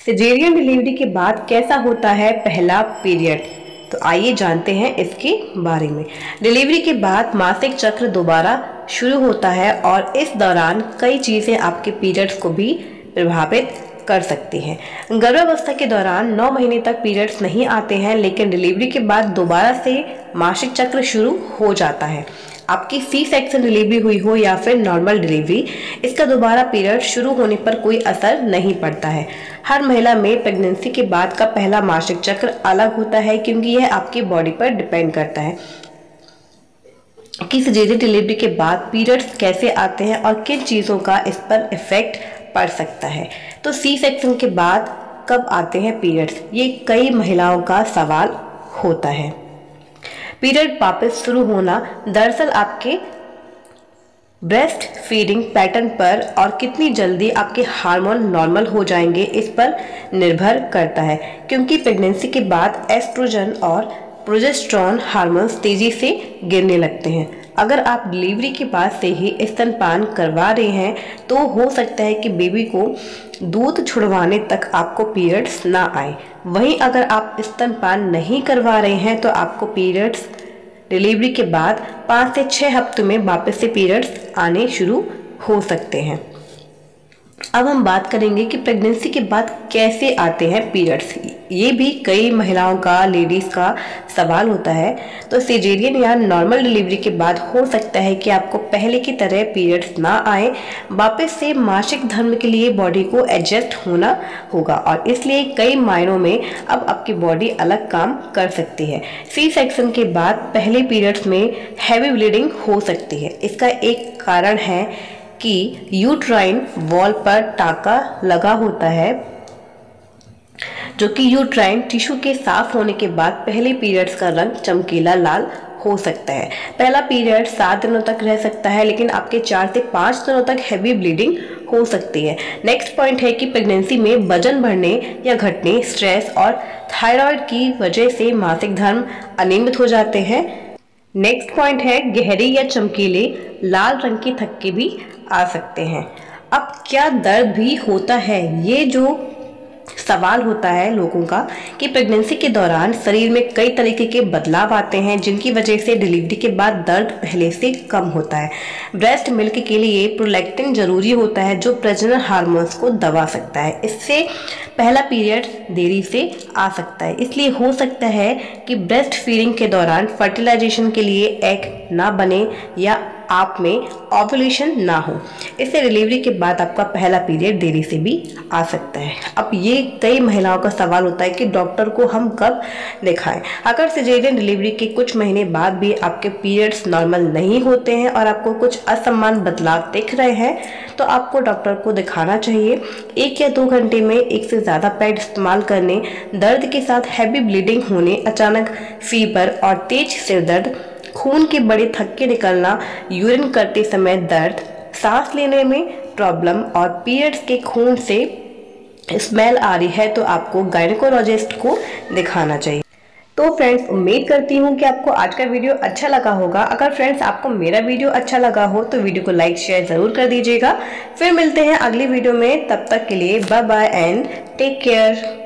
Caesarean delivery के बाद कैसा होता है पहला पीरियड, तो आइए जानते हैं इसके बारे में। डिलीवरी के बाद मासिक चक्र दोबारा शुरू होता है और इस दौरान कई चीज़ें आपके पीरियड्स को भी प्रभावित कर सकती हैं। गर्भावस्था के दौरान 9 महीने तक पीरियड्स नहीं आते हैं, लेकिन डिलीवरी के बाद दोबारा से मासिक चक्र शुरू हो जाता है। आपकी सी सेक्शन डिलीवरी हुई हो या फिर नॉर्मल डिलीवरी, इसका दोबारा पीरियड शुरू होने पर कोई असर नहीं पड़ता है। हर महिला में प्रेगनेंसी के बाद का पहला मासिक चक्र अलग होता है, क्योंकि यह आपकी बॉडी पर डिपेंड करता है कि सिजेरियन डिलीवरी के बाद पीरियड्स कैसे आते हैं और किन चीज़ों का इस पर इफेक्ट पड़ सकता है। तो सी सेक्शन के बाद कब आते हैं पीरियड्स, ये कई महिलाओं का सवाल होता है। पीरियड वापस शुरू होना दरअसल आपके ब्रेस्ट फीडिंग पैटर्न पर और कितनी जल्दी आपके हार्मोन नॉर्मल हो जाएंगे इस पर निर्भर करता है, क्योंकि प्रेगनेंसी के बाद एस्ट्रोजन और प्रोजेस्टेरोन हार्मोन्स तेजी से गिरने लगते हैं। अगर आप डिलीवरी के बाद से ही स्तनपान करवा रहे हैं तो हो सकता है कि बेबी को दूध छुड़वाने तक आपको पीरियड्स ना आए। वहीं अगर आप स्तनपान नहीं करवा रहे हैं तो आपको पीरियड्स डिलीवरी के बाद 5 से 6 हफ्तों में वापस से पीरियड्स आने शुरू हो सकते हैं। अब हम बात करेंगे कि प्रेगनेंसी के बाद कैसे आते हैं पीरियड्स। ये भी कई महिलाओं का, लेडीज़ का सवाल होता है। तो सिजेरियन या नॉर्मल डिलीवरी के बाद हो सकता है कि आपको पहले की तरह पीरियड्स ना आए, वापस से मासिक धर्म के लिए बॉडी को एडजस्ट होना होगा और इसलिए कई मायनों में अब आपकी बॉडी अलग काम कर सकती है। सी सेक्शन के बाद पहले पीरियड्स में हैवी ब्लीडिंग हो सकती है। इसका एक कारण है कि यूट्राइन वॉल पर टाका लगा होता है, जो कि यूट्राइन टिश्यू के साफ होने के बाद पहले पीरियड्स का रंग चमकीला लाल हो सकता है। पहला पीरियड 7 दिनों तक रह सकता है, लेकिन आपके 4 से 5 दिनों तक हैवी ब्लीडिंग हो सकती है। नेक्स्ट पॉइंट है कि प्रेगनेंसी में वजन बढ़ने या घटने, स्ट्रेस और थायराइड की वजह से मासिक धर्म अनियमित हो जाते हैं। नेक्स्ट पॉइंट है गहरी या चमकीले लाल रंग के थक्के भी आ सकते हैं। अब क्या दर्द भी होता है, ये जो सवाल होता है लोगों का कि प्रेगनेंसी के दौरान शरीर में कई तरीके के बदलाव आते हैं, जिनकी वजह से डिलीवरी के बाद दर्द पहले से कम होता है। ब्रेस्ट मिल्क के लिए प्रोलैक्टिन जरूरी होता है, जो प्रजनन हार्मोन्स को दबा सकता है। इससे पहला पीरियड देरी से आ सकता है। इसलिए हो सकता है कि ब्रेस्ट फीडिंग के दौरान फर्टिलाइजेशन के लिए एग ना बने या आप में ओव्यूलेशन ना हो। इससे डिलीवरी के बाद आपका पहला पीरियड देरी से भी आ सकता है। अब ये कई महिलाओं का सवाल होता है कि डॉक्टर को हम कब दिखाएं। अगर सिजेरियन डिलीवरी के कुछ महीने बाद भी आपके पीरियड्स नॉर्मल नहीं होते हैं और आपको कुछ असमान बदलाव दिख रहे हैं तो आपको डॉक्टर को दिखाना चाहिए। 1 या 2 घंटे में 1 से ज़्यादा पैड इस्तेमाल करने, दर्द के साथ हैवी ब्लीडिंग होने, अचानक फीवर और तेज सिर दर्द, खून के बड़े थक्के निकलना, यूरिन करते समय दर्द, सांस लेने में प्रॉब्लम और पीरियड्स के खून से स्मेल आ रही है तो आपको गायनेकोलॉजिस्ट को दिखाना चाहिए। तो फ्रेंड्स, उम्मीद करती हूँ कि आपको आज का वीडियो अच्छा लगा होगा। अगर फ्रेंड्स आपको मेरा वीडियो अच्छा लगा हो तो वीडियो को लाइक शेयर ज़रूर कर दीजिएगा। फिर मिलते हैं अगली वीडियो में, तब तक के लिए bye bye and take care.